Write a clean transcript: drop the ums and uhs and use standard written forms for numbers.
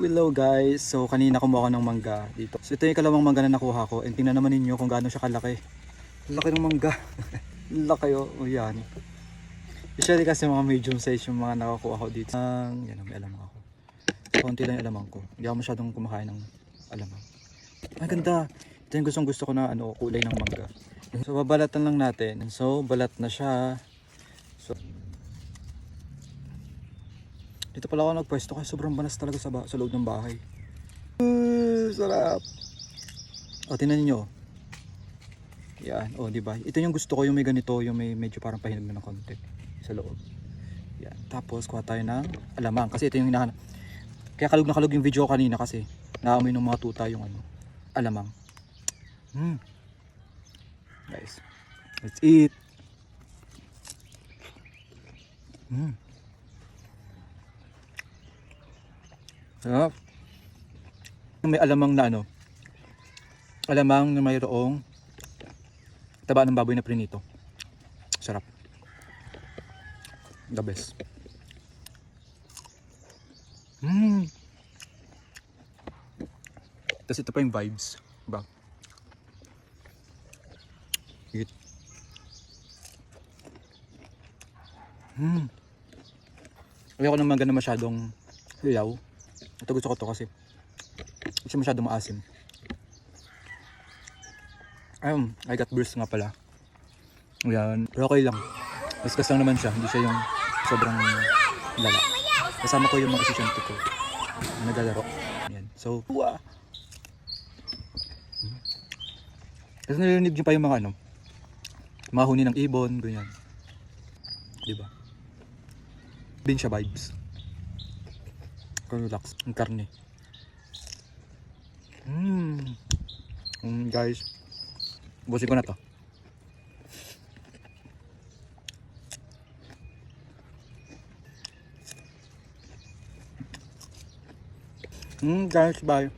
Hello guys, so kanina kumuha ako ng mangga dito. So ito yung ikalawang mangga na nakuha ko and tingnan naman ninyo kung gaano siya kalaki. Laki ng mangga. Laki oh, yan. Usually kasi mga medium size yung mga nakukuha ko dito. Yan, may alamang ako. Konti lang yung alamang ko. Hindi ako masyadong kumakain ng alamang. Ay ganda. Ito yung gusto ko na kulay ng mangga. So babalatan lang natin. So balat na siya. So dito pala ako nagpwesto kasi sobrang banas talaga sa loob ng bahay. Sarap. O tingnan niyo. Yan, di ba? Ito yung gusto ko, yung may ganito, yung may medyo parang pahinog na ng konti sa loob. Yan. Tapos kuha tayo ng alamang kasi ito yung hinahanap. Kaya kalog na kalog yung video ko kanina kasi naamoy ng mga tuta yung alamang. Guys, let's eat. Sarap. May alamang na alamang na mayroong taba ng baboy na prinito. Sarap. The best. Tapos ito pa yung vibes. Diba? Eat. Ayoko ng mangga na masyadong hilaw. Ito gusto ko to kasi masyadong maasim. I got burst nga pala. Ayan, pero okay lang. Kaskas lang naman siya, hindi siya yung sobrang lala. Kasama ko yung mga estudyante ko na naglalaro. Ayan, so kasi narinig nyo pa yung mga mga huni ng ibon, ganyan. Diba? Din siya vibes. Relax, ang karne. Guys, busin ko na to. Guys, bye.